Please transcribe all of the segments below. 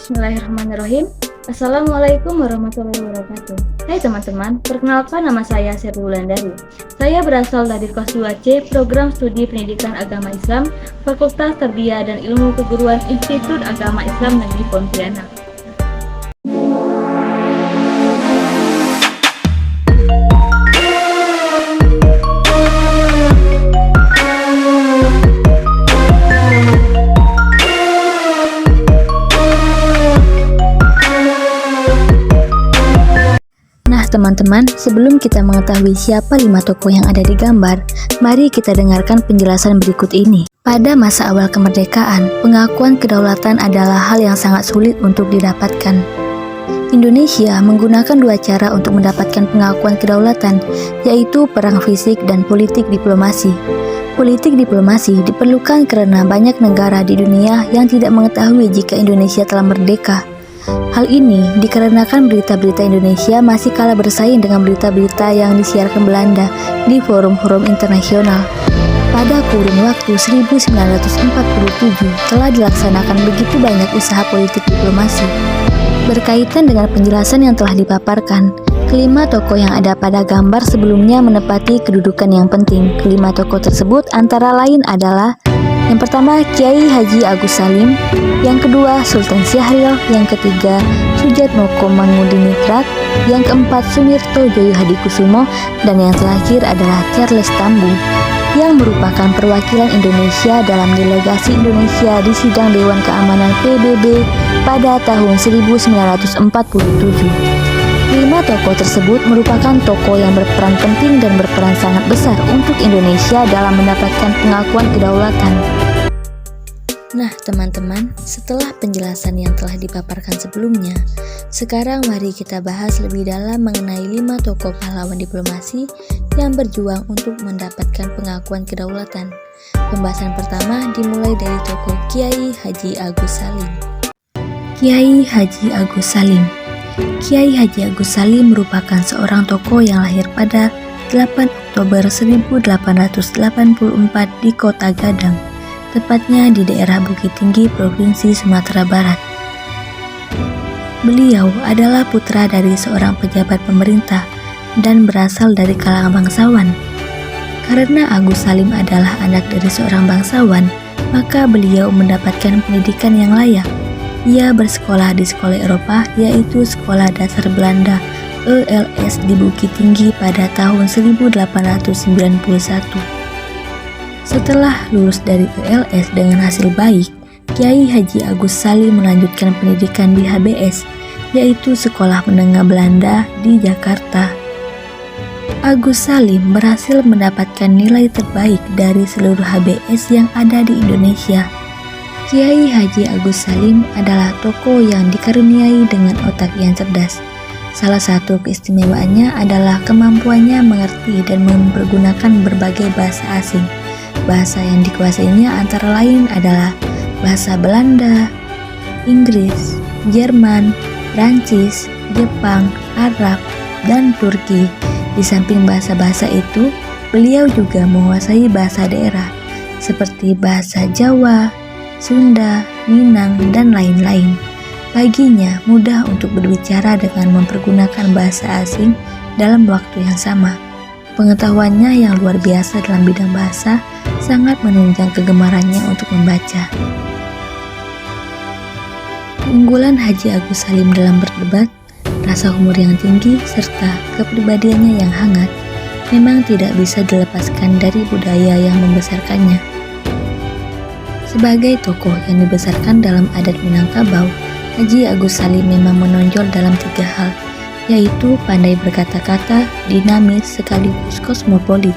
Bismillahirrahmanirrahim. Assalamualaikum warahmatullahi wabarakatuh. Hai teman-teman, perkenalkan nama saya Serbu Wulandari. Saya berasal dari kelas 2C Program Studi Pendidikan Agama Islam, Fakultas Tarbiyah dan Ilmu Keguruan Institut Agama Islam Negeri Pontianak. Teman-teman, sebelum kita mengetahui siapa 5 tokoh yang ada di gambar, mari kita dengarkan penjelasan berikut ini. Pada masa awal kemerdekaan, pengakuan kedaulatan adalah hal yang sangat sulit untuk didapatkan. Indonesia menggunakan 2 cara untuk mendapatkan pengakuan kedaulatan, yaitu perang fisik dan politik diplomasi. Politik diplomasi diperlukan karena banyak negara di dunia yang tidak mengetahui jika Indonesia telah merdeka. Hal ini dikarenakan berita-berita Indonesia masih kalah bersaing dengan berita-berita yang disiarkan Belanda di forum-forum internasional. Pada kurun waktu 1947 telah dilaksanakan begitu banyak usaha politik diplomasi. Berkaitan dengan penjelasan yang telah dipaparkan, kelima tokoh yang ada pada gambar sebelumnya menempati kedudukan yang penting. Kelima tokoh tersebut antara lain adalah: yang pertama, Kiai Haji Agus Salim. Yang kedua, Sultan Syahrir. Yang ketiga, Sujatmoko Mangunkusumo. Yang keempat, Sumirto Joyo Hadikusumo. Dan yang terakhir adalah Charles Tambu, yang merupakan perwakilan Indonesia dalam delegasi Indonesia di sidang Dewan Keamanan PBB pada tahun 1947. 5 tokoh tersebut merupakan tokoh yang berperan penting dan berperan sangat besar untuk Indonesia dalam mendapatkan pengakuan kedaulatan. Nah teman-teman, setelah penjelasan yang telah dipaparkan sebelumnya, sekarang mari kita bahas lebih dalam mengenai 5 tokoh pahlawan diplomasi yang berjuang untuk mendapatkan pengakuan kedaulatan. Pembahasan pertama dimulai dari tokoh Kiai Haji Agus Salim. Kiai Haji Agus Salim. Kiai Haji Agus Salim merupakan seorang tokoh yang lahir pada 8 Oktober 1884 di Kota Gadang, tepatnya di daerah Bukit Tinggi, Provinsi Sumatera Barat. Beliau adalah putra dari seorang pejabat pemerintah dan berasal dari kalangan bangsawan. Karena Agus Salim adalah anak dari seorang bangsawan, maka beliau mendapatkan pendidikan yang layak. Ia bersekolah di sekolah Eropa, yaitu Sekolah Dasar Belanda ELS di Bukit Tinggi pada tahun 1891. Setelah lulus dari ELS dengan hasil baik, Kiai Haji Agus Salim melanjutkan pendidikan di HBS, yaitu Sekolah Menengah Belanda di Jakarta. Agus Salim berhasil mendapatkan nilai terbaik dari seluruh HBS yang ada di Indonesia. Kiai Haji Agus Salim adalah tokoh yang dikaruniai dengan otak yang cerdas. Salah satu keistimewaannya adalah kemampuannya mengerti dan mempergunakan berbagai bahasa asing. Bahasa yang dikuasainya antara lain adalah bahasa Belanda, Inggris, Jerman, Prancis, Jepang, Arab, dan Turki. Di samping bahasa-bahasa itu, beliau juga menguasai bahasa daerah seperti bahasa Jawa, Sunda, Minang, dan lain-lain. Baginya mudah untuk berbicara dengan mempergunakan bahasa asing dalam waktu yang sama. Pengetahuannya yang luar biasa dalam bidang bahasa sangat menunjang kegemarannya untuk membaca. Keunggulan Haji Agus Salim dalam berdebat, rasa humor yang tinggi, serta kepribadiannya yang hangat memang tidak bisa dilepaskan dari budaya yang membesarkannya. Sebagai tokoh yang dibesarkan dalam adat Minangkabau, Haji Agus Salim memang menonjol dalam 3 hal, yaitu pandai berkata-kata, dinamis, sekaligus kosmopolit.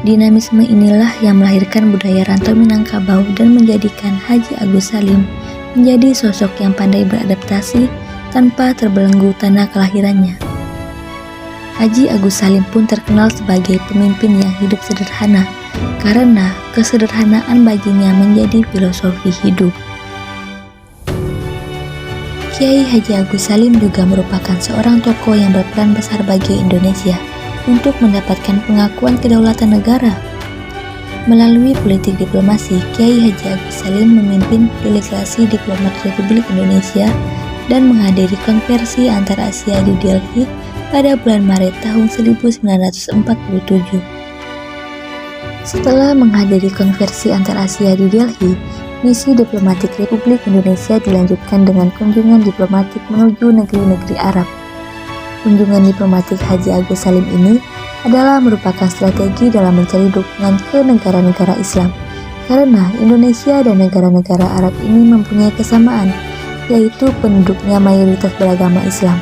Dinamisme inilah yang melahirkan budaya rantau Minangkabau dan menjadikan Haji Agus Salim menjadi sosok yang pandai beradaptasi tanpa terbelenggu tanah kelahirannya. Haji Agus Salim pun terkenal sebagai pemimpin yang hidup sederhana, karena kesederhanaan baginya menjadi filosofi hidup. Kiai Haji Agus Salim juga merupakan seorang tokoh yang berperan besar bagi Indonesia untuk mendapatkan pengakuan kedaulatan negara. Melalui politik diplomasi, Kiai Haji Agus Salim memimpin delegasi diplomat Republik Indonesia dan menghadiri konferensi antar Asia di Delhi pada bulan Maret tahun 1947. Setelah menghadiri konferensi antar Asia di Delhi, misi diplomatik Republik Indonesia dilanjutkan dengan kunjungan diplomatik menuju negeri-negeri Arab. Kunjungan diplomatik Haji Agus Salim ini adalah merupakan strategi dalam mencari dukungan ke negara-negara Islam, karena Indonesia dan negara-negara Arab ini mempunyai kesamaan, yaitu penduduknya mayoritas beragama Islam.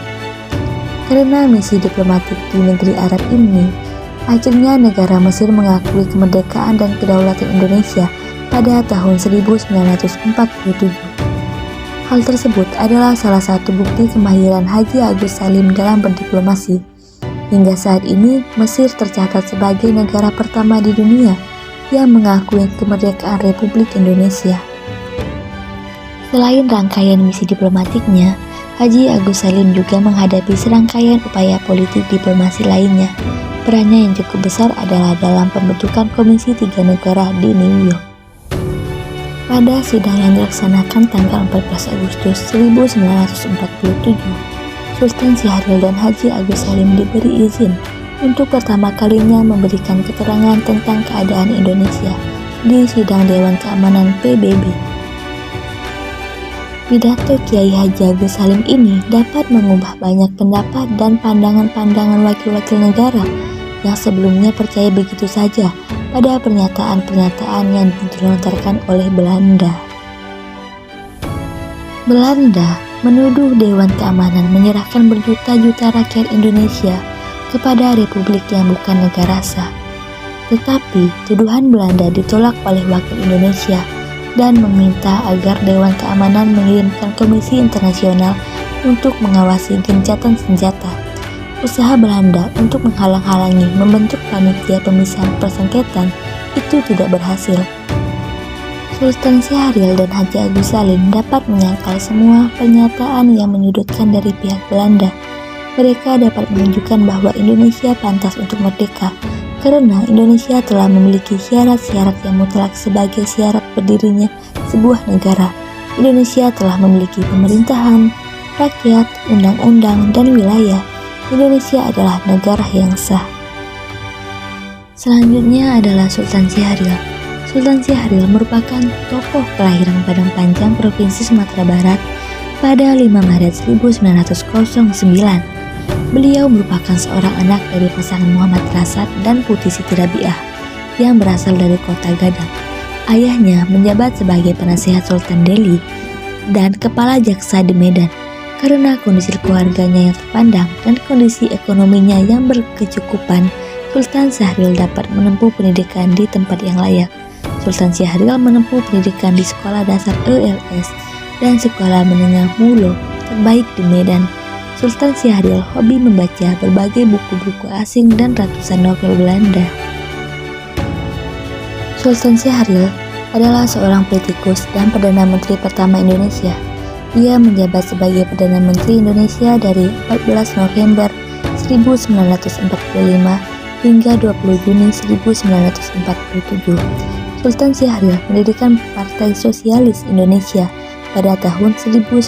Karena misi diplomatik di negeri Arab ini, akhirnya negara Mesir mengakui kemerdekaan dan kedaulatan Indonesia pada tahun 1947. Hal tersebut adalah salah satu bukti kemahiran Haji Agus Salim dalam berdiplomasi. Hingga saat ini, Mesir tercatat sebagai negara pertama di dunia yang mengakui kemerdekaan Republik Indonesia. Selain rangkaian misi diplomatiknya, Haji Agus Salim juga menghadapi serangkaian upaya politik diplomasi lainnya. Perannya yang cukup besar adalah dalam pembentukan Komisi 3 Negara di New York. Pada sidang yang dilaksanakan tanggal 14 Agustus 1947, Sultan Syahrir dan Haji Agus Salim diberi izin untuk pertama kalinya memberikan keterangan tentang keadaan Indonesia di sidang Dewan Keamanan PBB. Pidato Kiai Haji Agus Salim ini dapat mengubah banyak pendapat dan pandangan-pandangan wakil-wakil negara yang sebelumnya percaya begitu saja pada pernyataan-pernyataan yang dilontarkan oleh Belanda. Belanda menuduh Dewan Keamanan menyerahkan berjuta-juta rakyat Indonesia kepada republik yang bukan negara sah. Tetapi tuduhan Belanda ditolak oleh wakil Indonesia dan meminta agar Dewan Keamanan mengirimkan komisi internasional untuk mengawasi gencatan senjata. Usaha Belanda untuk menghalang-halangi membentuk panitia pemisahan persengketaan itu tidak berhasil. Sultan Syahrir dan Haji Agus Salim dapat menyangkal semua pernyataan yang menyudutkan dari pihak Belanda. Mereka dapat menunjukkan bahwa Indonesia pantas untuk merdeka, karena Indonesia telah memiliki syarat-syarat yang mutlak sebagai syarat berdirinya sebuah negara. Indonesia telah memiliki pemerintahan, rakyat, undang-undang, dan wilayah. Indonesia adalah negara yang sah. Selanjutnya adalah Sultan Syahrir. Sultan Syahrir merupakan tokoh kelahiran Padang Panjang, Provinsi Sumatera Barat pada 5 Maret 1909. Beliau merupakan seorang anak dari pasangan Muhammad Rasad dan Putih Siti Rabiah yang berasal dari kota Gadang. Ayahnya menjabat sebagai penasihat Sultan Delhi dan kepala jaksa di Medan. Karena kondisi keluarganya yang terpandang dan kondisi ekonominya yang berkecukupan, Sultan Syahrir dapat menempuh pendidikan di tempat yang layak. Sultan Syahrir menempuh pendidikan di Sekolah Dasar ELS dan Sekolah Menengah Mulo terbaik di Medan. Sultan Syahrir hobi membaca berbagai buku-buku asing dan ratusan novel Belanda. Sultan Syahrir adalah seorang politikus dan Perdana Menteri pertama Indonesia. Ia menjabat sebagai Perdana Menteri Indonesia dari 14 November 1945 hingga 20 Juni 1947. Sultan Syahrir mendirikan Partai Sosialis Indonesia pada tahun 1948.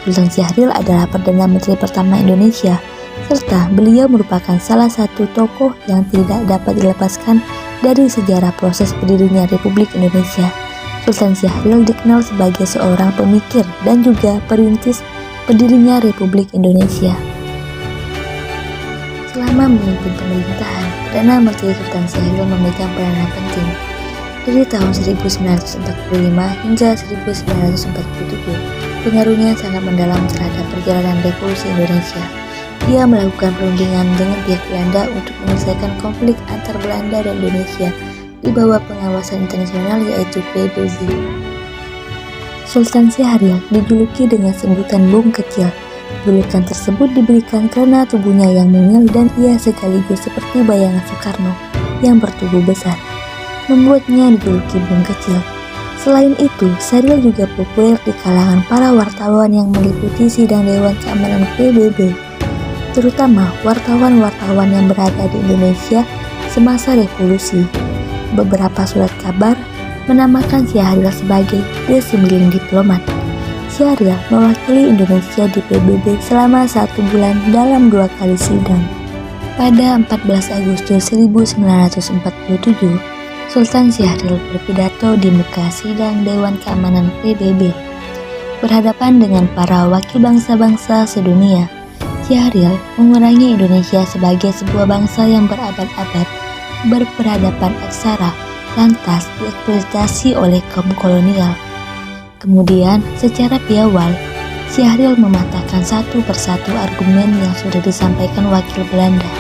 Sultan Syahrir adalah Perdana Menteri pertama Indonesia, serta beliau merupakan salah satu tokoh yang tidak dapat dilepaskan dari sejarah proses berdirinya Republik Indonesia. Sultan Syahrir dikenal sebagai seorang pemikir dan juga perintis berdirinya Republik Indonesia. Selama memimpin pemerintahan, Perdana Menteri Sultan Syahrir memegang peranan penting. Dari tahun 1945 hingga 1947, pengaruhnya sangat mendalam terhadap perjalanan revolusi Indonesia. Ia melakukan perundingan dengan pihak Belanda untuk menyelesaikan konflik antar Belanda dan Indonesia di bawah pengawasan internasional yaitu PBB. Sultan Syahrir dijuluki dengan sebutan bom kecil. Julukan tersebut diberikan karena tubuhnya yang mungil dan ia sekaligus seperti bayangan Soekarno yang bertubuh besar, membuatnya dijuluki bom kecil. Selain itu, Syahrir juga populer di kalangan para wartawan yang meliputi sidang Dewan Keamanan PBB, terutama wartawan-wartawan yang berada di Indonesia semasa revolusi. Beberapa surat kabar menamakan Syahril sebagai The Sembilan Diplomat. Syahril mewakili Indonesia di PBB selama 1 bulan dalam 2 kali sidang. Pada 14 Agustus 1947, Sultan Syahril berpidato di muka sidang Dewan Keamanan PBB. Berhadapan dengan para wakil bangsa-bangsa sedunia, Syahril mengurangi Indonesia sebagai sebuah bangsa yang berabad-abad berperadaban aksara, lantas dieksploitasi oleh kaum kolonial. Kemudian, secara piawai, Syahril mematahkan satu persatu argumen yang sudah disampaikan wakil Belanda.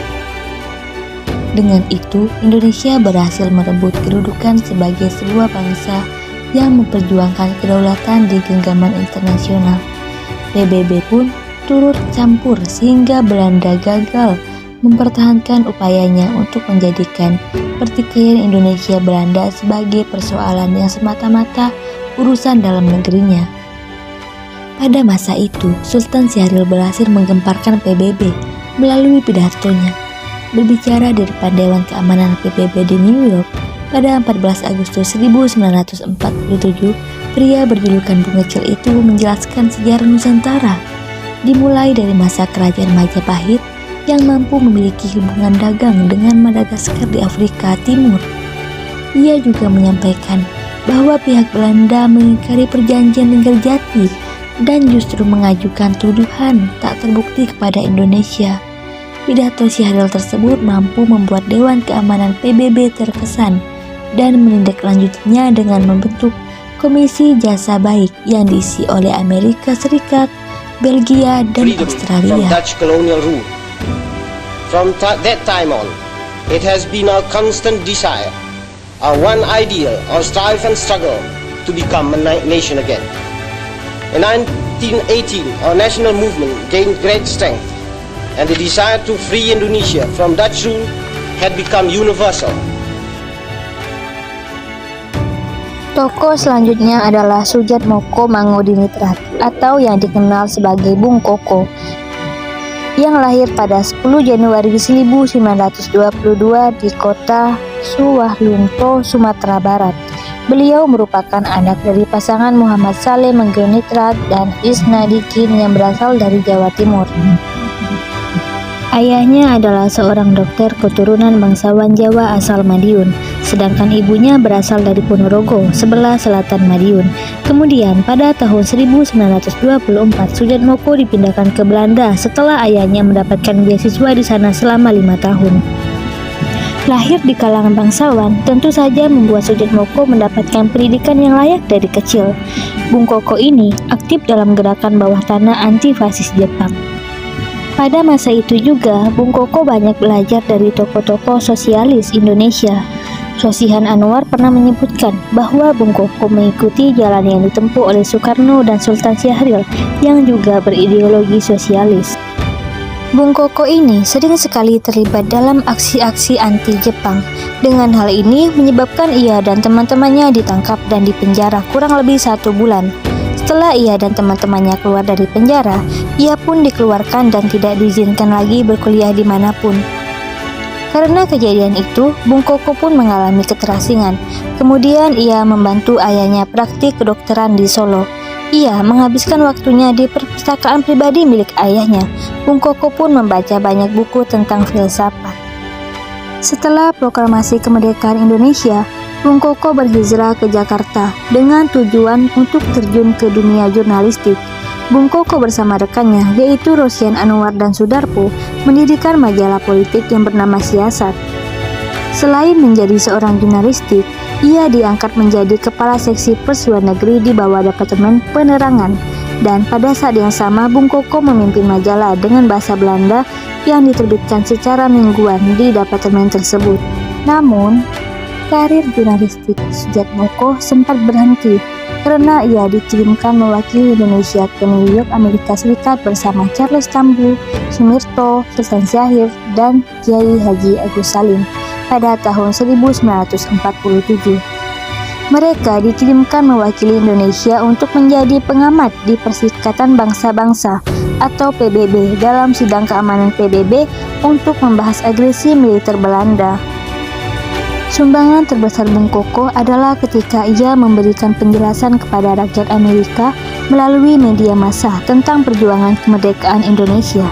Dengan itu, Indonesia berhasil merebut kedudukan sebagai sebuah bangsa yang memperjuangkan kedaulatan di genggaman internasional. PBB pun turut campur sehingga Belanda gagal mempertahankan upayanya untuk menjadikan pertikaian Indonesia-Belanda sebagai persoalan yang semata-mata urusan dalam negerinya. Pada masa itu, Sultan Syahril berhasil menggemparkan PBB melalui pidatonya. Berbicara di depan Dewan Keamanan PBB di New York pada 14 Agustus 1947, pria berjulukan Bung Kecil itu menjelaskan sejarah Nusantara, dimulai dari masa kerajaan Majapahit yang mampu memiliki hubungan dagang dengan Madagaskar di Afrika Timur. Ia juga menyampaikan bahwa pihak Belanda mengingkari perjanjian Linggarjati dan justru mengajukan tuduhan tak terbukti kepada Indonesia. Pidato Syahril tersebut mampu membuat Dewan Keamanan PBB terkesan dan menindaklanjutinya dengan membentuk Komisi Jasa Baik yang diisi oleh Amerika Serikat, Belgia, dan Australia. From that time on, it has been our constant desire, our one ideal, our strive and struggle to become a nation again. In 1918, our national movement gained great strength, and the desire to free Indonesia from Dutch rule had become universal. Tokoh selanjutnya adalah Soejarmoko Mangudiningrat atau yang dikenal sebagai Bung Koko, yang lahir pada 10 Januari 1922 di kota Suwahlunto, Sumatera Barat. Beliau merupakan anak dari pasangan Muhammad Saleh Mangudiningrat dan Isna Dikin yang berasal dari Jawa Timur. Ayahnya adalah seorang dokter keturunan bangsawan Jawa asal Madiun, sedangkan ibunya berasal dari Ponorogo, sebelah selatan Madiun. Kemudian pada tahun 1924, Soejarmoko dipindahkan ke Belanda setelah ayahnya mendapatkan beasiswa di sana selama 5 tahun. Lahir di kalangan bangsawan, tentu saja membuat Soejarmoko mendapatkan pendidikan yang layak dari kecil. Bung Koko ini aktif dalam gerakan bawah tanah anti-fasis Jepang. Pada masa itu juga, Bung Koko banyak belajar dari tokoh-tokoh sosialis Indonesia. Sosihan Anwar pernah menyebutkan bahwa Bung Koko mengikuti jalan yang ditempuh oleh Soekarno dan Sultan Syahril yang juga berideologi sosialis. Bung Koko ini sering sekali terlibat dalam aksi-aksi anti-Jepang. Dengan hal ini menyebabkan ia dan teman-temannya ditangkap dan dipenjara kurang lebih 1 bulan. Setelah ia dan teman-temannya keluar dari penjara, ia pun dikeluarkan dan tidak diizinkan lagi berkuliah dimanapun. Karena kejadian itu, Bung Koko pun mengalami keterasingan. Kemudian ia membantu ayahnya praktik kedokteran di Solo. Ia menghabiskan waktunya di perpustakaan pribadi milik ayahnya. Bung Koko pun membaca banyak buku tentang filsafat. Setelah proklamasi kemerdekaan Indonesia, Bung Koko berhijrah ke Jakarta dengan tujuan untuk terjun ke dunia jurnalistik. Bung Koko bersama rekannya, yaitu Rosian Anwar dan Sudarpo, mendirikan majalah politik yang bernama Siasat. Selain menjadi seorang jurnalistik, ia diangkat menjadi kepala seksi pers luar negeri di bawah Departemen Penerangan. Dan pada saat yang sama, Bung Koko memimpin majalah dengan bahasa Belanda yang diterbitkan secara mingguan di departemen tersebut. Namun, karir jurnalistik Soejarmoko sempat berhenti karena ia dikirimkan mewakili Indonesia ke New York, Amerika Serikat bersama Charles Tambu, Sumirto, Sultan Syahrir, dan Kiai Haji Agus Salim pada tahun 1947. Mereka dikirimkan mewakili Indonesia untuk menjadi pengamat di Perserikatan Bangsa-Bangsa atau PBB dalam sidang keamanan PBB untuk membahas agresi militer Belanda. Sumbangan terbesar Bung Koko adalah ketika ia memberikan penjelasan kepada rakyat Amerika melalui media massa tentang perjuangan kemerdekaan Indonesia.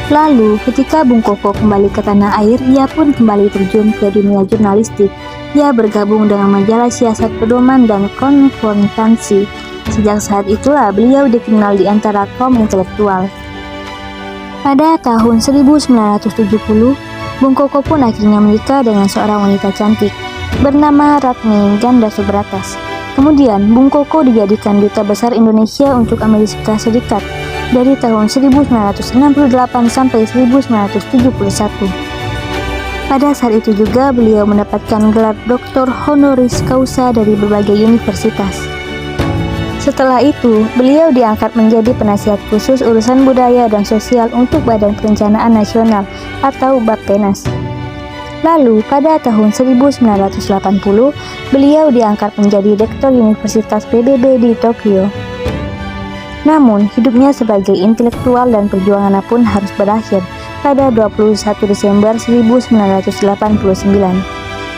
Lalu, ketika Bung Koko kembali ke tanah air, ia pun kembali terjun ke dunia jurnalistik. Ia bergabung dengan majalah Siasat Pedoman dan Konfrontasi. Sejak saat itulah beliau dikenal di antara kaum intelektual. Pada tahun 1970, Bung Koko pun akhirnya menikah dengan seorang wanita cantik bernama Ratmi Ganda Subratas. Kemudian, Bung Koko dijadikan Duta Besar Indonesia untuk Amerika Serikat dari tahun 1968 sampai 1971. Pada saat itu juga beliau mendapatkan gelar Doktor Honoris Causa dari berbagai universitas. Setelah itu, beliau diangkat menjadi penasihat khusus urusan budaya dan sosial untuk Badan Perencanaan Nasional atau Bappenas. Lalu, pada tahun 1980, beliau diangkat menjadi Rektor Universitas PBB di Tokyo. Namun, hidupnya sebagai intelektual dan perjuangannya pun harus berakhir pada 21 Desember 1989.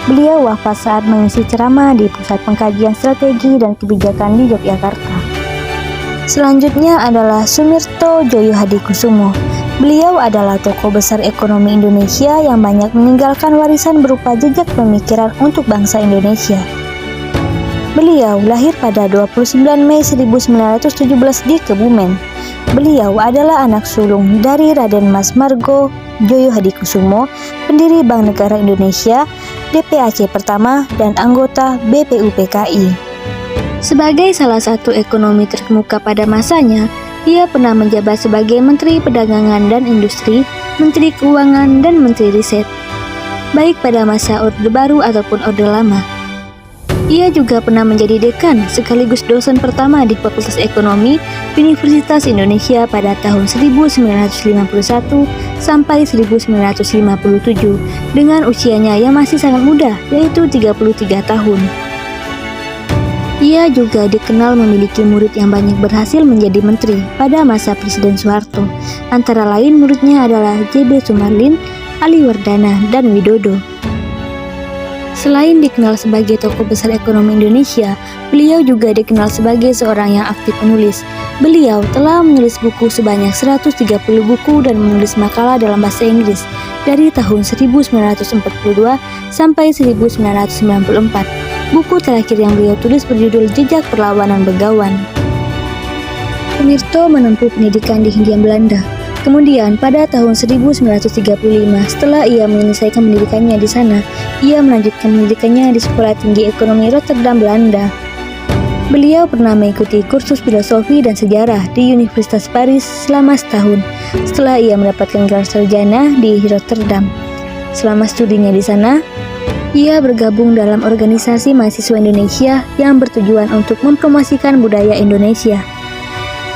Beliau wafat saat mengisi ceramah di Pusat Pengkajian Strategi dan Kebijakan di Yogyakarta. Selanjutnya adalah Sumirto Joyo Hadikusumo. Beliau adalah tokoh besar ekonomi Indonesia yang banyak meninggalkan warisan berupa jejak pemikiran untuk bangsa Indonesia. Beliau lahir pada 29 Mei 1917 di Kebumen. Beliau adalah anak sulung dari Raden Mas Margo Joyo Hadikusumo, pendiri Bank Negara Indonesia, DPAC pertama, dan anggota BPUPKI. Sebagai salah satu ekonomi terkemuka pada masanya, ia pernah menjabat sebagai Menteri Perdagangan dan Industri, Menteri Keuangan, dan Menteri Riset, baik pada masa Orde Baru ataupun Orde Lama. Ia juga pernah menjadi dekan sekaligus dosen pertama di Fakultas Ekonomi Universitas Indonesia pada tahun 1951 sampai 1957 dengan usianya yang masih sangat muda, yaitu 33 tahun. Ia juga dikenal memiliki murid yang banyak berhasil menjadi menteri pada masa Presiden Soeharto. Antara lain muridnya adalah J.B. Sumarlin, Ali Wardana, dan Widodo. Selain dikenal sebagai tokoh besar ekonomi Indonesia, beliau juga dikenal sebagai seorang yang aktif penulis. Beliau telah menulis buku sebanyak 130 buku dan menulis makalah dalam bahasa Inggris dari tahun 1942 sampai 1994. Buku terakhir yang beliau tulis berjudul Jejak Perlawanan Begawan. Sumirto menempuh pendidikan di Hindia Belanda. Kemudian pada tahun 1935, setelah ia menyelesaikan pendidikannya di sana, ia melanjutkan pendidikannya di Sekolah Tinggi Ekonomi Rotterdam, Belanda. Beliau pernah mengikuti kursus filosofi dan sejarah di Universitas Paris selama setahun, setelah ia mendapatkan gelar sarjana di Rotterdam. Selama studinya di sana, ia bergabung dalam organisasi mahasiswa Indonesia yang bertujuan untuk mempromosikan budaya Indonesia.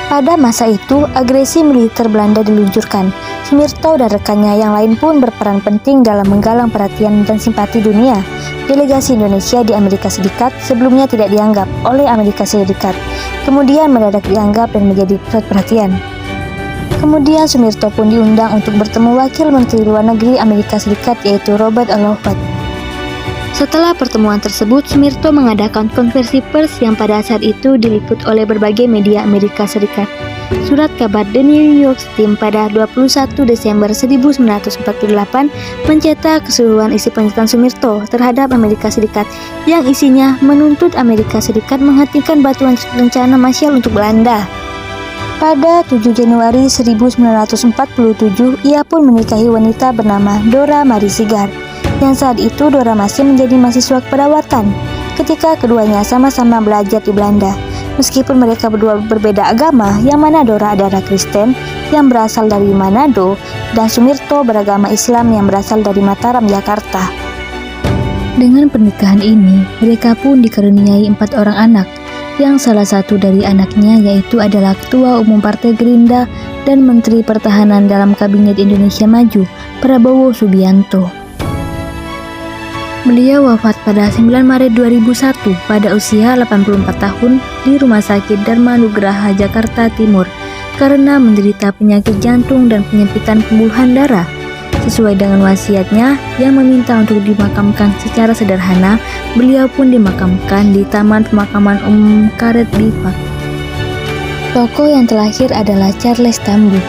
Pada masa itu, agresi militer Belanda diluncurkan. Sumirto dan rekannya yang lain pun berperan penting dalam menggalang perhatian dan simpati dunia. Delegasi Indonesia di Amerika Serikat sebelumnya tidak dianggap oleh Amerika Serikat, kemudian mendadak dianggap dan menjadi pusat perhatian. Kemudian Sumirto pun diundang untuk bertemu Wakil Menteri Luar Negeri Amerika Serikat, yaitu Robert Alofat. Setelah pertemuan tersebut, Sumirto mengadakan konversi pers yang pada saat itu diliput oleh berbagai media Amerika Serikat. Surat kabar The New York Times pada 21 Desember 1948 mencetak keseluruhan isi pernyataan Sumirto terhadap Amerika Serikat yang isinya menuntut Amerika Serikat menghentikan bantuan rencana Marshall untuk Belanda. Pada 7 Januari 1947, ia pun menikahi wanita bernama Dora Marie Sigar, yang saat itu Dora masih menjadi mahasiswa keperawatan ketika keduanya sama-sama belajar di Belanda. Meskipun mereka berdua berbeda agama, yang mana Dora adalah Kristen yang berasal dari Manado dan Sumirto beragama Islam yang berasal dari Mataram, Jakarta. Dengan pernikahan ini, mereka pun dikaruniai 4 orang anak, yang salah satu dari anaknya yaitu adalah Ketua Umum Partai Gerindra dan Menteri Pertahanan dalam Kabinet Indonesia Maju, Prabowo Subianto. Beliau wafat pada 9 Maret 2001 pada usia 84 tahun di Rumah Sakit Dharma Nugraha, Jakarta Timur karena menderita penyakit jantung dan penyempitan pembuluhan darah. Sesuai dengan wasiatnya yang meminta untuk dimakamkan secara sederhana, beliau pun dimakamkan di Taman Pemakaman Umum Karet Bipak. Tokoh yang terlahir adalah Charles Tambo.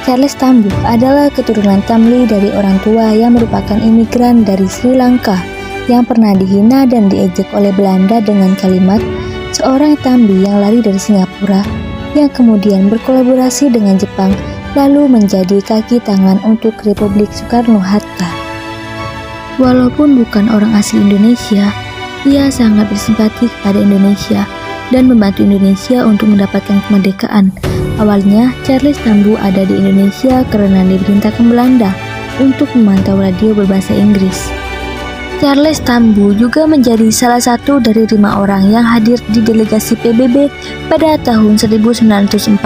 Charles Tambo adalah keturunan Tamli dari orang tua yang merupakan imigran dari Sri Lanka yang pernah dihina dan diejek oleh Belanda dengan kalimat seorang Tambi yang lari dari Singapura, yang kemudian berkolaborasi dengan Jepang lalu menjadi kaki tangan untuk Republik Soekarno-Hatta. Walaupun bukan orang asli Indonesia, ia sangat bersimpati kepada Indonesia dan membantu Indonesia untuk mendapatkan kemerdekaan. Awalnya, Charles Tambo ada di Indonesia karena diperintahkan Belanda untuk memantau radio berbahasa Inggris. Charles Tambo juga menjadi salah satu dari 5 orang yang hadir di delegasi PBB pada tahun 1947.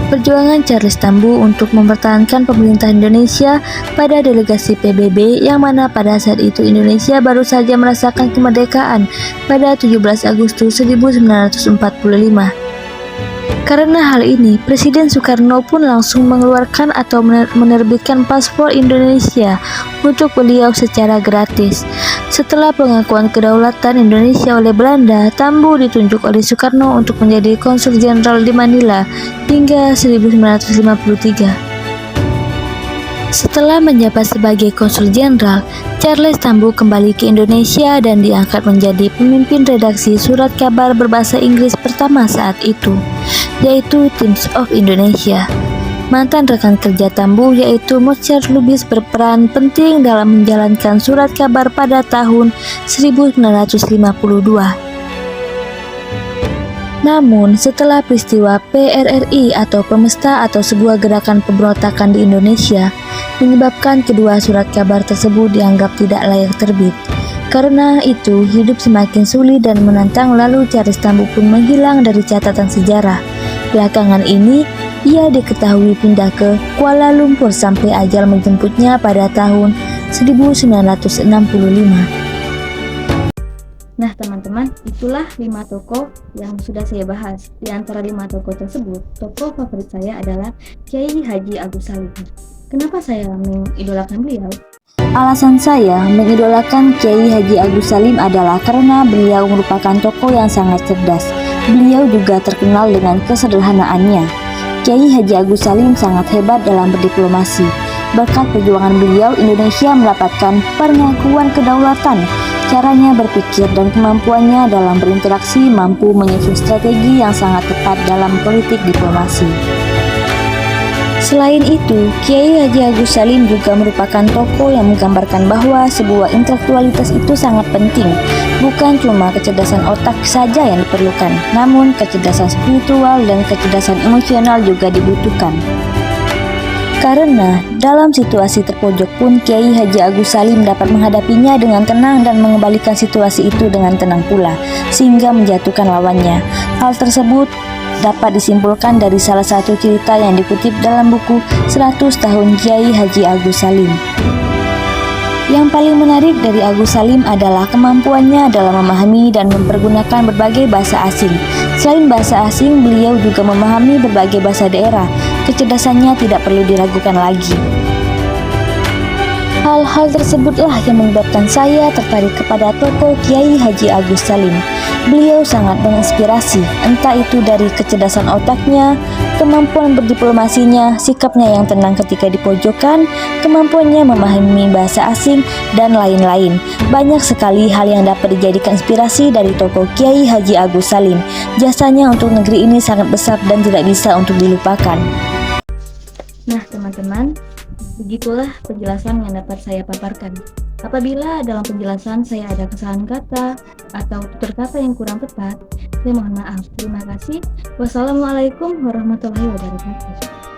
Perjuangan Charles Tambo untuk mempertahankan pemerintah Indonesia pada delegasi PBB yang mana pada saat itu Indonesia baru saja merasakan kemerdekaan pada 17 Agustus 1945. Karena hal ini, Presiden Soekarno pun langsung mengeluarkan atau menerbitkan paspor Indonesia untuk beliau secara gratis. Setelah pengakuan kedaulatan Indonesia oleh Belanda, Tambo ditunjuk oleh Soekarno untuk menjadi konsul jenderal di Manila hingga 1953. Setelah menjabat sebagai konsul jenderal, Charles Tambo kembali ke Indonesia dan diangkat menjadi pemimpin redaksi surat kabar berbahasa Inggris pertama saat itu, yaitu Times of Indonesia. Mantan rekan kerja Tambo yaitu Mozart Lubis berperan penting dalam menjalankan surat kabar pada tahun 1952. Namun, setelah peristiwa PRRI atau Pemesta atau sebuah gerakan pemberontakan di Indonesia, menyebabkan kedua surat kabar tersebut dianggap tidak layak terbit. Karena itu, hidup semakin sulit dan menantang, lalu Charles Tambo pun menghilang dari catatan sejarah. Belakangan ini, ia diketahui pindah ke Kuala Lumpur sampai ajal menjemputnya pada tahun 1965. Nah teman-teman, itulah 5 tokoh yang sudah saya bahas. Di antara 5 tokoh tersebut, tokoh favorit saya adalah Kiai Haji Agus Salim. Kenapa saya mengidolakan beliau? Alasan saya mengidolakan Kiai Haji Agus Salim adalah karena beliau merupakan tokoh yang sangat cerdas. Beliau juga terkenal dengan kesederhanaannya. Kiai Haji Agus Salim sangat hebat dalam berdiplomasi. Berkat perjuangan beliau, Indonesia mendapatkan pengakuan kedaulatan. Caranya berpikir dan kemampuannya dalam berinteraksi mampu menyusun strategi yang sangat tepat dalam politik diplomasi. Selain itu, Kiai Haji Agus Salim juga merupakan tokoh yang menggambarkan bahwa sebuah intelektualitas itu sangat penting. Bukan cuma kecerdasan otak saja yang diperlukan, namun kecerdasan spiritual dan kecerdasan emosional juga dibutuhkan. Karena dalam situasi terpojok pun Kiai Haji Agus Salim dapat menghadapinya dengan tenang dan mengembalikan situasi itu dengan tenang pula, sehingga menjatuhkan lawannya. Hal tersebut dapat disimpulkan dari salah satu cerita yang dikutip dalam buku 100 Tahun Kiai Haji Agus Salim. Yang paling menarik dari Agus Salim adalah kemampuannya dalam memahami dan mempergunakan berbagai bahasa asing. Selain bahasa asing, beliau juga memahami berbagai bahasa daerah. Kecerdasannya tidak perlu diragukan lagi. Hal-hal tersebutlah yang menyebabkan saya tertarik kepada tokoh Kiai Haji Agus Salim. Beliau sangat menginspirasi, entah itu dari kecerdasan otaknya, kemampuan berdiplomasinya, sikapnya yang tenang ketika di pojokan, kemampuannya memahami bahasa asing, dan lain-lain. Banyak sekali hal yang dapat dijadikan inspirasi dari tokoh Kiai Haji Agus Salim. Jasanya untuk negeri ini sangat besar dan tidak bisa untuk dilupakan. Nah teman-teman, begitulah penjelasan yang dapat saya paparkan. Apabila dalam penjelasan saya ada kesalahan kata atau tutur kata yang kurang tepat, saya mohon maaf. Terima kasih. Wassalamualaikum warahmatullahi wabarakatuh.